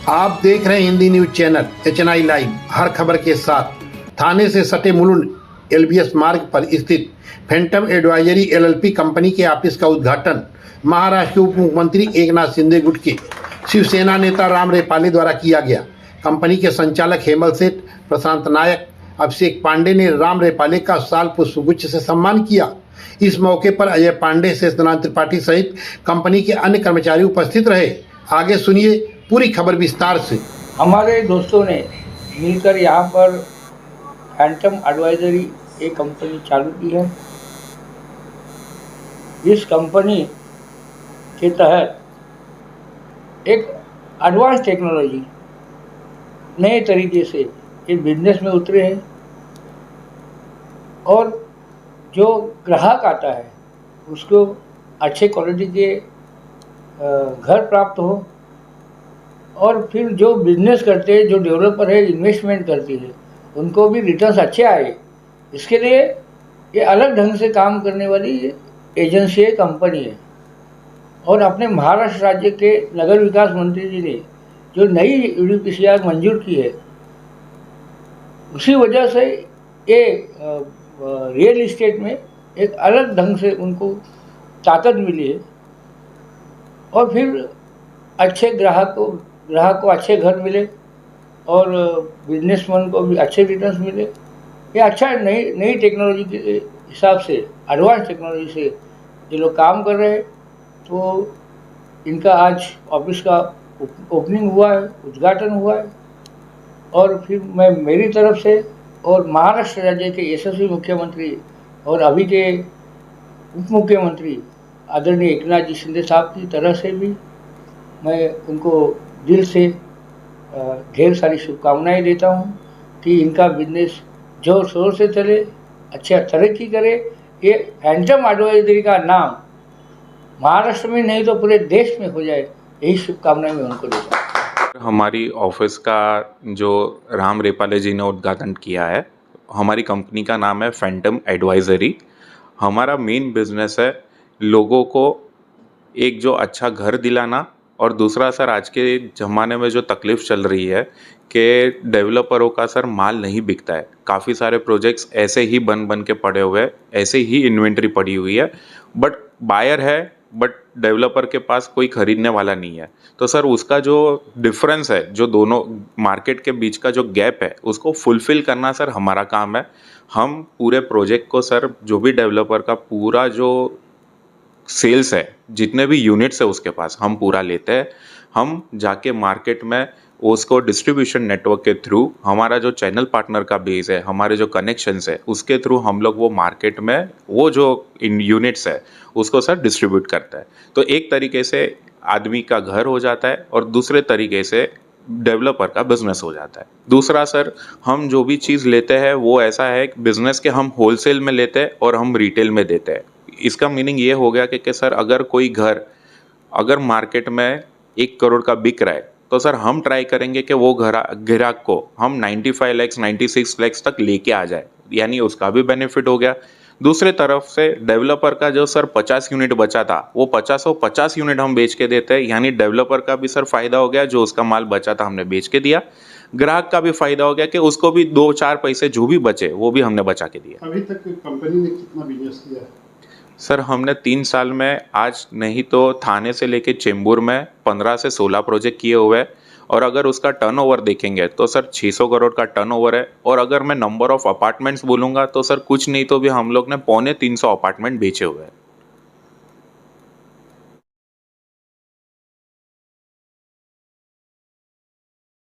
आप देख रहे हैं Hindi news channel HNI live. हर खबर के साथ थाने से सटे मुलुंड LBS मार्ग पर स्थित फैंटम एडवाइजरी LLP कंपनी के ऑफिस का उद्घाटन महाराष्ट्र के उप मुख्यमंत्री एकनाथ शिंदे गुट के शिवसेना नेता राम रेपाले द्वारा किया गया। कंपनी के संचालक हेमल सेठ, प्रशांत नायक, अभिषेक पांडे ने राम रेपाले का साल पुष्पगुच्छ से सम्मान किया। इस मौके पर अजय पांडे, शेषनाथ त्रिपाठी सहित कंपनी के अन्य कर्मचारी उपस्थित रहे। आगे सुनिए पूरी खबर विस्तार से। हमारे दोस्तों ने मिलकर यहाँ पर फैंटम एडवाइजरी एक कंपनी चालू की है। इस कंपनी के तहत एक एडवांस टेक्नोलॉजी नए तरीके से इस बिजनेस में उतरे हैं और जो ग्राहक आता है उसको अच्छे क्वालिटी के घर प्राप्त हो और फिर जो बिजनेस करते हैं, जो डेवलपर है, इन्वेस्टमेंट करती है, उनको भी रिटर्न्स अच्छे आए। इसके लिए ये अलग ढंग से काम करने वाली एजेंसी है, कंपनी है। और अपने महाराष्ट्र राज्य के नगर विकास मंत्री जी ने जो नई UDPCR मंजूर की है, उसी वजह से ये रियल इस्टेट में एक अलग ढंग से उनको ताकत मिली है और फिर अच्छे ग्राहक को अच्छे घर मिले और बिजनेसमैन को भी अच्छे रिटर्न्स मिले। ये अच्छा नई टेक्नोलॉजी के हिसाब से, एडवांस टेक्नोलॉजी से ये लोग काम कर रहे हैं। तो इनका आज ऑफिस का ओपनिंग हुआ है, उद्घाटन हुआ है और फिर मैं मेरी तरफ से और महाराष्ट्र राज्य के यशस्वी मुख्यमंत्री और अभी के उप मुख्यमंत्री आदरणीय एकनाथ जी शिंदे साहब की तरफ से भी मैं उनको दिल से ढेर सारी शुभकामनाएं देता हूं कि इनका बिजनेस जोर शोर से चले, अच्छा तरक्की करे। ये फैंटम एडवाइजरी का नाम महाराष्ट्र में नहीं तो पूरे देश में हो जाए, यही शुभकामनाएं मैं उनको देता हूँ। हमारी ऑफिस का जो राम रेपाले जी ने उद्घाटन किया है, हमारी कंपनी का नाम है फैंटम एडवाइजरी। हमारा मेन बिजनेस है लोगों को एक जो अच्छा घर दिलाना और दूसरा सर आज के ज़माने में जो तकलीफ़ चल रही है कि डेवलपरों का सर माल नहीं बिकता है। काफ़ी सारे प्रोजेक्ट्स ऐसे ही बन के पड़े हुए हैं, ऐसे ही इन्वेंट्री पड़ी हुई है, बट बायर है बट डेवलपर के पास कोई ख़रीदने वाला नहीं है। तो सर उसका जो डिफरेंस है, जो दोनों मार्केट के बीच का जो गैप है, उसको फुलफ़िल करना सर हमारा काम है। हम पूरे प्रोजेक्ट को सर जो भी डेवलपर का पूरा जो सेल्स है, जितने भी यूनिट्स है उसके पास हम पूरा लेते हैं। हम जाके मार्केट में उसको डिस्ट्रीब्यूशन नेटवर्क के थ्रू, हमारा जो चैनल पार्टनर का बेस है, हमारे जो कनेक्शंस है, उसके थ्रू हम लोग वो मार्केट में वो जो यूनिट्स है उसको सर डिस्ट्रीब्यूट करता है। तो एक तरीके से आदमी का घर हो जाता है और दूसरे तरीके से डेवलपर का बिजनेस हो जाता है। दूसरा सर, हम जो भी चीज़ लेते हैं वो ऐसा है बिजनेस के हम होलसेल में लेते हैं और हम रिटेल में देते हैं। इसका मीनिंग ये हो गया कि सर अगर कोई घर अगर मार्केट में 1 करोड़ का बिक रहा है तो सर हम ट्राई करेंगे कि वो ग्राहक को हम 95 लाख 96 लाख तक लेके आ जाए, यानी उसका भी बेनिफिट हो गया। दूसरे तरफ से डेवलपर का जो सर 50 यूनिट बचा था वो 50 यूनिट हम बेच के देते हैं, यानी डेवलपर का भी सर फायदा हो गया, जो उसका माल बचा था हमने बेच के दिया। ग्राहक का भी फायदा हो गया कि उसको भी 2-4 पैसे जो भी बचे वो भी हमने बचा के दिया। अभी तक कंपनी ने कितना बिजनेस किया है? सर हमने 3 साल में आज नहीं तो थाने से लेके चेंबूर में 15 से 16 प्रोजेक्ट किए हुए हैं और अगर उसका टर्नओवर देखेंगे तो सर 600 करोड़ का टर्नओवर है। और अगर मैं नंबर ऑफ अपार्टमेंट्स बोलूँगा तो सर कुछ नहीं तो भी हम लोग ने 250 अपार्टमेंट बेचे हुए हैं।